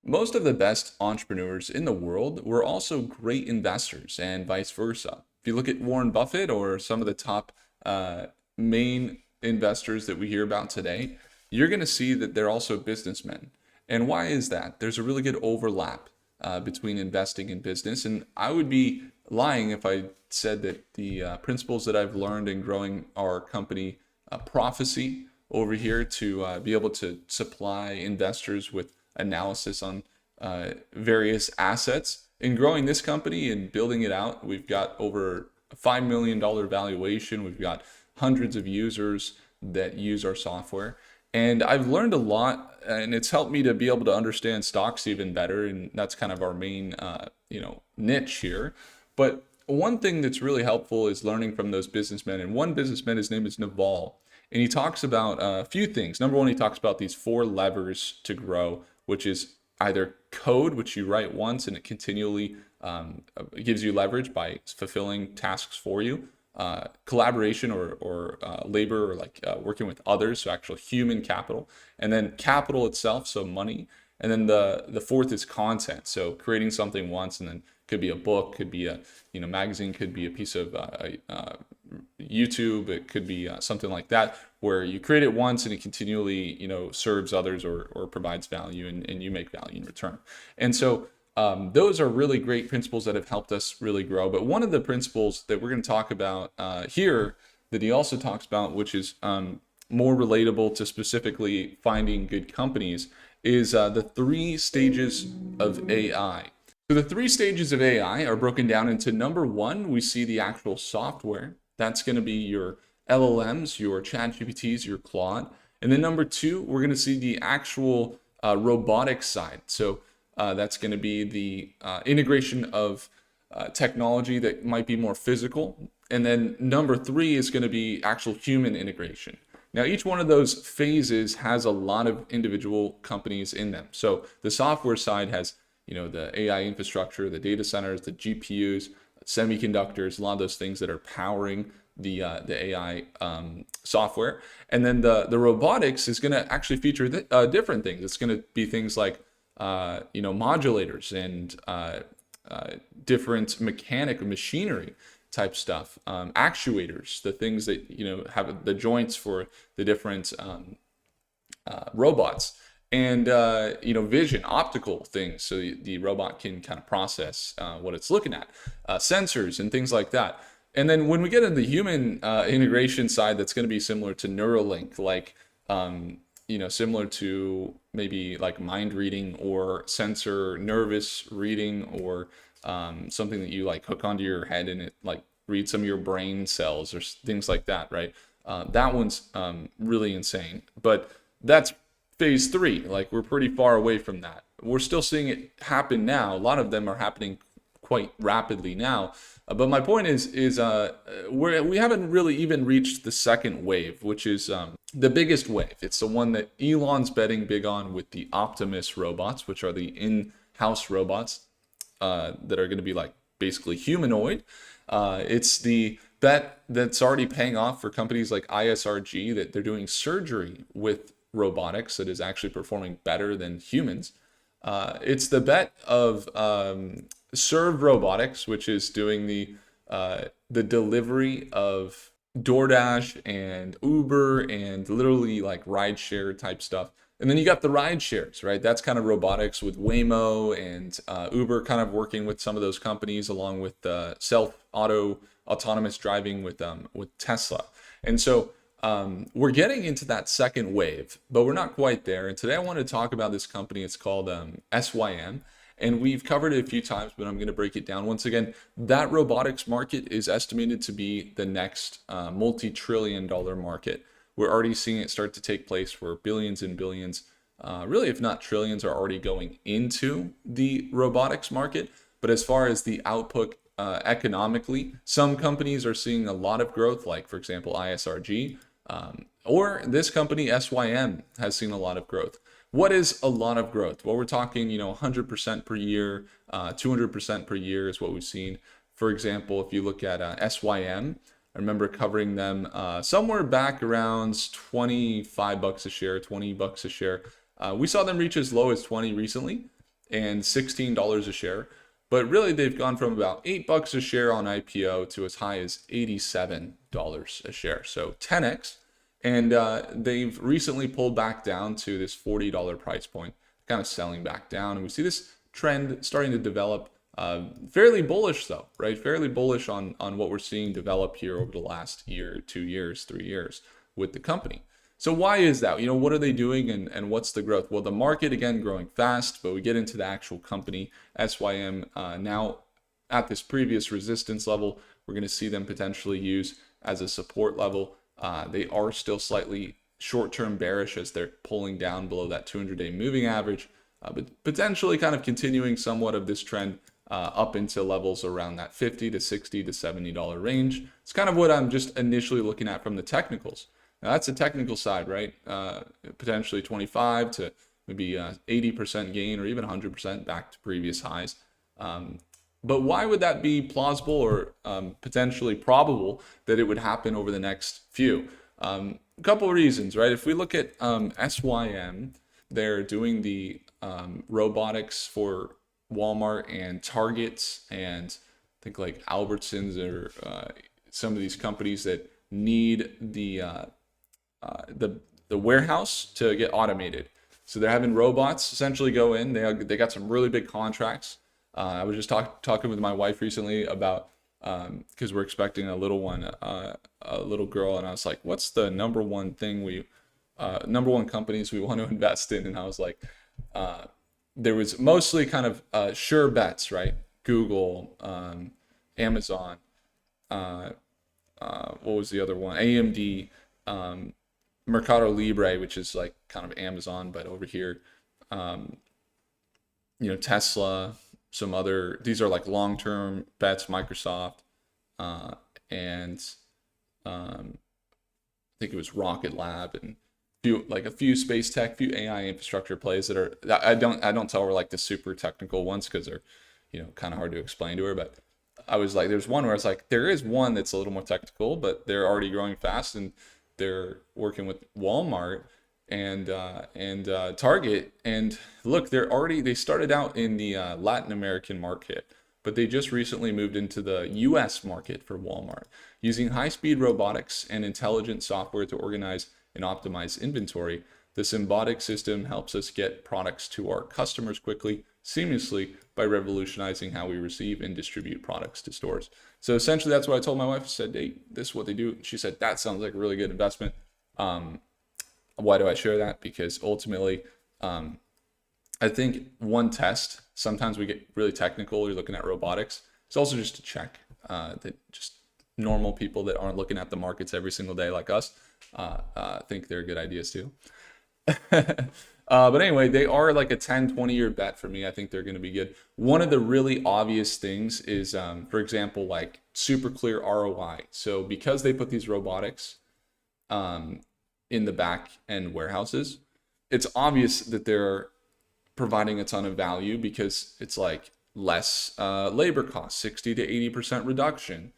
Most of the best entrepreneurs in the world were also great investors and vice versa. If you look at Warren Buffett or some of the top main investors that we hear about today, you're going to see that they're also businessmen. And why is that? There's a really good overlap between investing and business. And I would be lying if I said that the principles that I've learned in growing our company, Prophecy, over here to be able to supply investors with analysis on various assets. In growing this company and building it out, we've got over a $5 million valuation. We've got hundreds of users that use our software. And I've learned a lot, and it's helped me to be able to understand stocks even better. And that's kind of our main, niche here. But one thing that's really helpful is learning from those businessmen. And one businessman, his name is Naval, and he talks about a few things. Number one, he talks about these 4 levers to grow, which is either code, which you write once and it continually gives you leverage by fulfilling tasks for you. Collaboration or labor, or like working with others, so actual human capital, and then capital itself, so money, and then the fourth is content, so creating something once, and then could be a book, could be a magazine, could be a piece of YouTube, it could be something like that, where you create it once and it continually serves others or provides value, and you make value in return. And so those are really great principles that have helped us really grow. But one of the principles that we're going to talk about here that he also talks about, which is more relatable to specifically finding good companies, is the 3 stages of AI. So the 3 stages of AI are broken down into number 1, we see the actual software. That's going to be your LLMs, your ChatGPTs, your Claude. And then number 2, we're going to see the actual robotics side. So that's going to be the integration of technology that might be more physical. And then number 3 is going to be actual human integration. Now, each one of those phases has a lot of individual companies in them. So the software side has, the AI infrastructure, the data centers, the GPUs, semiconductors, a lot of those things that are powering the AI software. And then the robotics is going to actually feature different things. It's going to be things like modulators and different mechanical machinery type stuff, actuators, the things that have the joints for the different robots, and vision, optical things, so the robot can kind of process what it's looking at, sensors and things like that. And then when we get into the human integration side, that's going to be similar to Neuralink, like similar to maybe like mind reading or sensor nervous reading, or something that you like hook onto your head and it like reads some of your brain cells or things like that, right? That one's really insane, but that's phase 3. Like, we're pretty far away from that. We're still seeing it happen now. A lot of them are happening quite rapidly now. But my point is we haven't really even reached the second wave, which is the biggest wave. It's the one that Elon's betting big on with the Optimus robots, which are the in-house robots that are going to be like basically humanoid. It's the bet that's already paying off for companies like ISRG, that they're doing surgery with robotics that is actually performing better than humans. It's the bet of Serve Robotics, which is doing the delivery of DoorDash and Uber and literally like rideshare type stuff. And then you got the ride shares, right? That's kind of robotics with Waymo and Uber kind of working with some of those companies, along with autonomous driving with Tesla. And so we're getting into that second wave, but we're not quite there. And today I want to talk about this company. It's called SYM. And we've covered it a few times, but I'm going to break it down. Once again, that robotics market is estimated to be the next multi-trillion-dollar market. We're already seeing it start to take place, where billions and billions, really if not trillions, are already going into the robotics market. But as far as the output economically, some companies are seeing a lot of growth, like for example ISRG, or this company SYM has seen a lot of growth. What is a lot of growth? Well, we're talking 100% per year, 200% per year is what we've seen. For example, if you look at SYM, I remember covering them somewhere back around $25 a share, $20 a share. We saw them reach as low as 20 recently, and $16 a share. But really, they've gone from about $8 a share on IPO to as high as $87 a share. So 10x. And they've recently pulled back down to this $40 price point, kind of selling back down. And we see this trend starting to develop. Fairly bullish though, right? Fairly bullish on what we're seeing develop here over the last year, 2 years, 3 years with the company. So why is that? What are they doing and what's the growth? Well, the market, again, growing fast, but we get into the actual company, SYM, now at this previous resistance level, we're going to see them potentially use as a support level. They are still slightly short-term bearish as they're pulling down below that 200-day moving average, but potentially kind of continuing somewhat of this trend up into levels around that $50 to $60 to $70 range. It's kind of what I'm just initially looking at from the technicals. Now that's the technical side, right? Potentially 25 to maybe 80% gain or even 100% back to previous highs. But why would that be plausible or potentially probable that it would happen over the next few? A couple of reasons, right? If we look at SYM, they're doing the robotics for Walmart and Target, and I think like Albertsons or some of these companies that need the warehouse to get automated. So they're having robots essentially go in. They got some really big contracts. I was just talking with my wife recently about because we're expecting a little one, a little girl, and I was like, "What's the number one companies we want to invest in?" And I was like, there was mostly kind of sure bets, right? Google, Amazon, what was the other one? AMD, Mercado Libre, which is like kind of Amazon, but over here, Tesla, some other, these are like long-term bets, Microsoft, and I think it was Rocket Lab and a few space tech, few AI infrastructure plays that I don't tell her like the super technical ones because they're, kind of hard to explain to her. But I was like, there's one where it's like, there is one that's a little more technical, but they're already growing fast and they're working with Walmart and Target. And look, they started out in the Latin American market, but they just recently moved into the US market for Walmart using high-speed robotics and intelligent software to organize and optimize inventory. The Symbotic system helps us get products to our customers quickly, seamlessly, by revolutionizing how we receive and distribute products to stores. So essentially, that's what I told my wife. I said, "Hey, this is what they do." She said, "That sounds like a really good investment." Why do I share that? Because ultimately, I think one test, sometimes we get really technical, you're looking at robotics. It's also just to check that just normal people that aren't looking at the markets every single day like us think they're good ideas too. But anyway, they are like a 10-20 year bet for me. I think they're going to be good. One of the really obvious things is, for example, like super clear ROI. So because they put these robotics in the back end warehouses, it's obvious that they're providing a ton of value because it's like less labor costs, 60 to 80% reduction,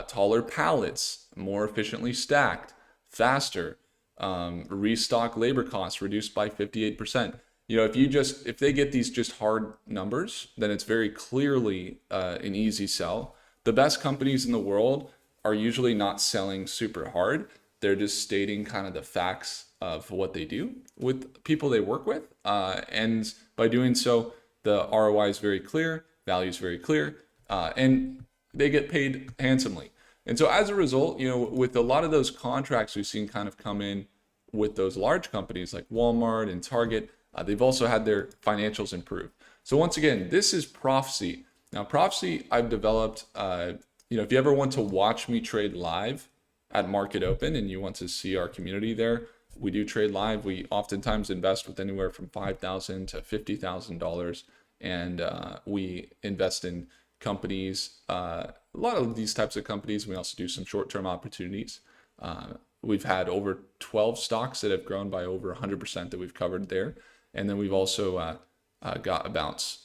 taller pallets, more efficiently stacked, faster, restock labor costs reduced by 58%. If they get these just hard numbers, then it's very clearly an easy sell. The best companies in the world are usually not selling super hard. They're just stating kind of the facts of what they do with people they work with. And by doing so, the ROI is very clear, value is very clear, and they get paid handsomely. And so as a result, with a lot of those contracts we've seen kind of come in with those large companies like Walmart and Target, they've also had their financials improve. So once again, this is Prophecy. Now, Prophecy I've developed, if you ever want to watch me trade live at Market Open and you want to see our community there, we do trade live. We oftentimes invest with anywhere from $5,000 to $50,000, and we invest in companies, a lot of these types of companies. We also do some short-term opportunities. We've had over 12 stocks that have grown by over 100% that we've covered there. And then we've also got about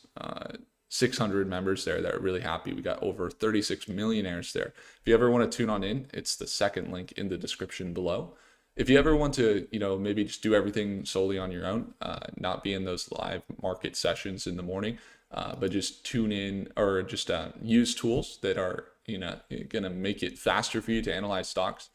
600 members there that are really happy. We got over 36 millionaires there. If you ever want to tune on in, it's the second link in the description below. if you ever want to, maybe just do everything solely on your own, not be in those live market sessions in the morning, but just tune in or just use tools that are, going to make it faster for you to analyze stocks.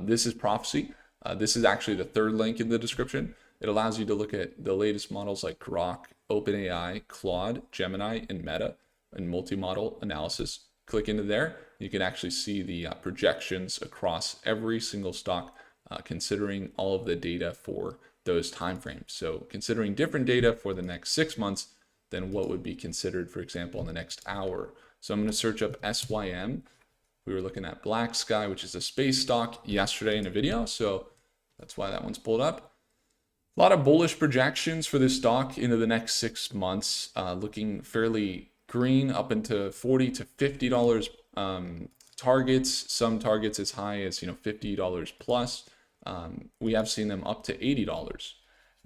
This is Prophecy. This is actually the third link in the description. It allows you to look at the latest models like Grok, OpenAI, Claude, Gemini, and Meta, and multi-model analysis. Click into there. You can actually see the projections across every single stock, considering all of the data for those timeframes. So considering different data for the next 6 months than what would be considered, for example, in the next hour. So I'm going to search up SYM. We were looking at Black Sky, which is a space stock, yesterday in a video. So that's why that one's pulled up. A lot of bullish projections for this stock into the next 6 months, looking fairly green up into $40 to $50 targets. Some targets as high as $50 plus. We have seen them up to $80.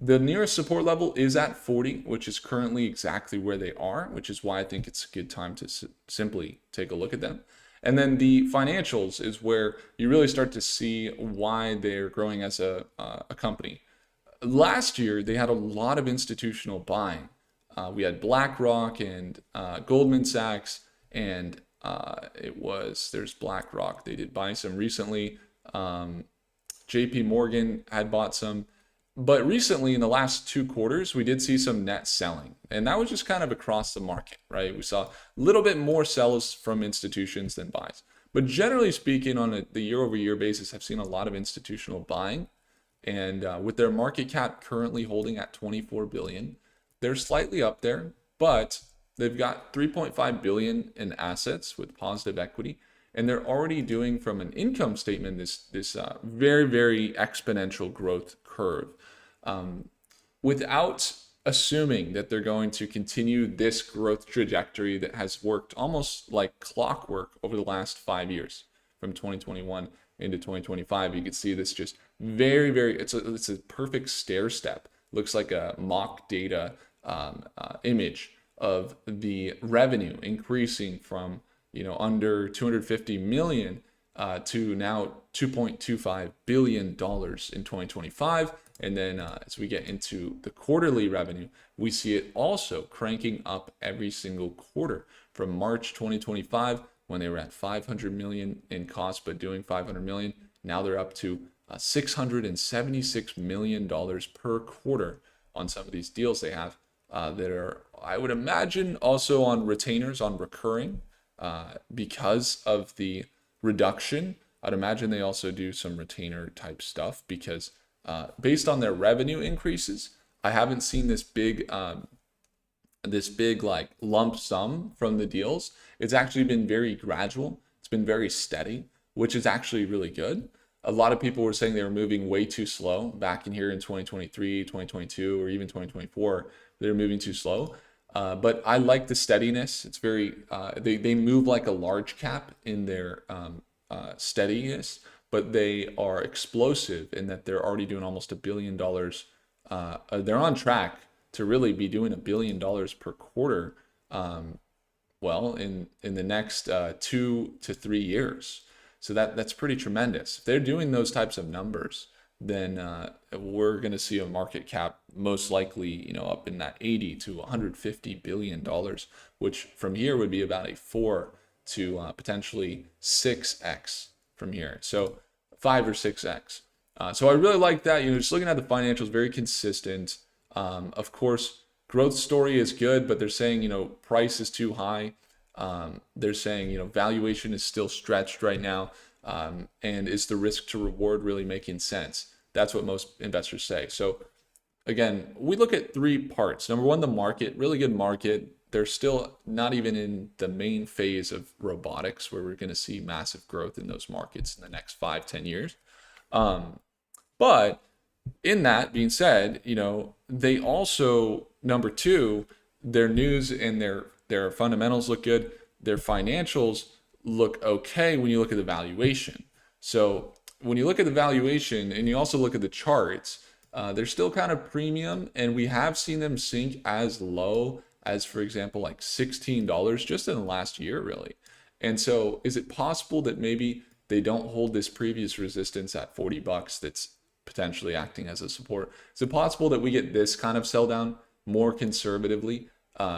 The nearest support level is at 40, which is currently exactly where they are, which is why I think it's a good time to simply take a look at them. And then the financials is where you really start to see why they're growing as a company. Last year, they had a lot of institutional buying. We had BlackRock and Goldman Sachs, and there's BlackRock. They did buy some recently. JP Morgan had bought some. But recently, in the last 2 quarters, we did see some net selling. And that was just kind of across the market, right? We saw a little bit more sells from institutions than buys. But generally speaking, on the year-over-year basis, I've seen a lot of institutional buying. And with their market cap currently holding at 24 billion, they're slightly up there, but they've got 3.5 billion in assets with positive equity, and they're already doing, from an income statement, this very, very exponential growth curve. Without assuming that they're going to continue this growth trajectory that has worked almost like clockwork over the last 5 years, from 2021 into 2025, you can see this just very, very, it's a perfect stair step. Looks like a mock data image of the revenue increasing from under 250 million to now 2.25 billion dollars in 2025. And then as we get into the quarterly revenue, we see it also cranking up every single quarter from March 2025, when they were at 500 million in cost, but doing 500 million. Now they're up to $676 million per quarter on some of these deals they have that are, I would imagine, also on retainers, on recurring, because of the reduction. I'd imagine they also do some retainer type stuff because based on their revenue increases, I haven't seen this big like lump sum from the deals. It's actually been very gradual. It's been very steady, which is actually really good. A lot of people were saying they were moving way too slow back in here in 2023, 2022, or even 2024. They're moving too slow. But I like the steadiness. It's very, they move like a large cap in their steadiness, but they are explosive in that they're already doing almost $1 billion. They're on track to really be doing $1 billion per quarter, in the next 2 to 3 years. So that's pretty tremendous. If they're doing those types of numbers, then we're going to see a market cap most likely, up in that 80 to 150 billion dollars, which from here would be about a 4 to potentially 6x from here. So 5 or 6x. So I really like that. Just looking at the financials, very consistent. Of course, growth story is good, but they're saying, price is too high. They're saying, valuation is still stretched right now. And is the risk to reward really making sense? That's what most investors say. So again, we look at 3 parts. Number one, the market, really good market. They're still not even in the main phase of robotics, where we're going to see massive growth in those markets in the next 5-10 years. But in that being said, they also, number 2, their news and their fundamentals look good. Their financials look okay when you look at the valuation. So when you look at the valuation and you also look at the charts, they're still kind of premium, and we have seen them sink as low as, for example, like $16 just in the last year, really. And so is it possible that maybe they don't hold this previous resistance at $40 that's potentially acting as a support. Is it possible that we get this kind of sell down more conservatively?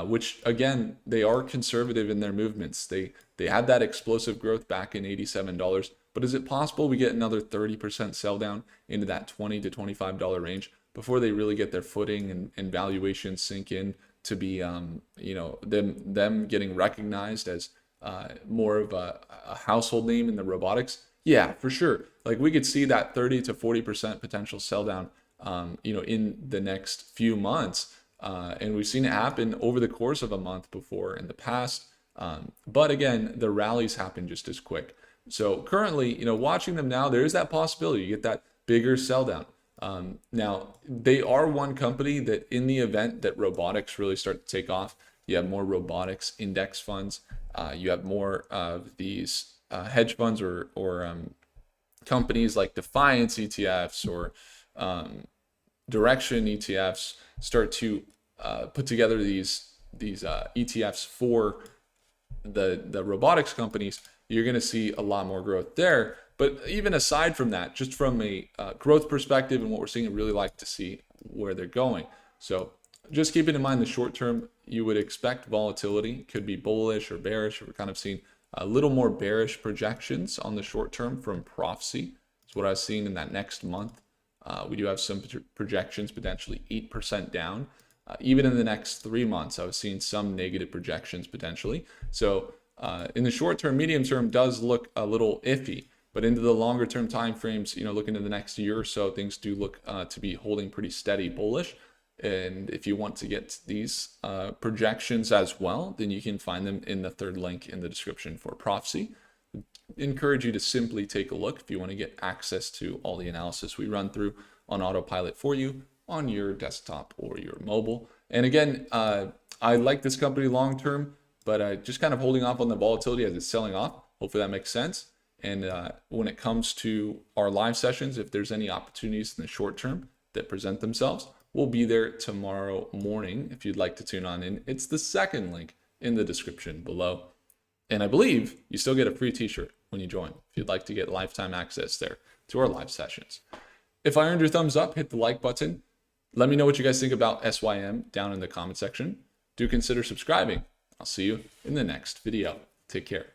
Which again, they are conservative in their movements. They had that explosive growth back in $87, but is it possible we get another 30% sell down into that $20 to $25 range before they really get their footing and valuations sink in to be them getting recognized as more of a household name in the robotics? Yeah, for sure. Like we could see that 30 to 40% potential sell down in the next few months. And we've seen it happen over the course of a month before in the past. But again, the rallies happen just as quick. So currently, watching them now, there is that possibility. You get that bigger sell down. Now, they are one company that in the event that robotics really start to take off, you have more robotics index funds. You have more of these hedge funds or companies like Defiance ETFs or Direction ETFs start to put together these ETFs for the robotics companies. You're going to see a lot more growth there. But even aside from that, just from a growth perspective and what we're seeing, I really like to see where they're going. So just keeping in mind the short term, you would expect volatility, could be bullish or bearish. We're kind of seeing a little more bearish projections on the short term from Prophecy. That's what I was seeing in that next month. We do have some projections, potentially 8% down. Even in the next 3 months, I was seeing some negative projections potentially. So in the short term, medium term does look a little iffy, but into the longer term time frames, looking at the next year or so, things do look to be holding pretty steady bullish. And if you want to get these projections as well, then you can find them in the third link in the description for Prophecy. Encourage you to simply take a look if you want to get access to all the analysis we run through on autopilot for you on your desktop or your mobile. And again, I like this company long term, but just kind of holding off on the volatility as it's selling off. Hopefully that makes sense. And when it comes to our live sessions, if there's any opportunities in the short term that present themselves, we'll be there tomorrow morning if you'd like to tune on in. It's the second link in the description below. And I believe you still get a free t-shirt when you join if you'd like to get lifetime access there to our live sessions. If I earned your thumbs up, hit the like button. Let me know what you guys think about SYM down in the comment section. Do consider subscribing. I'll see you in the next video. Take care.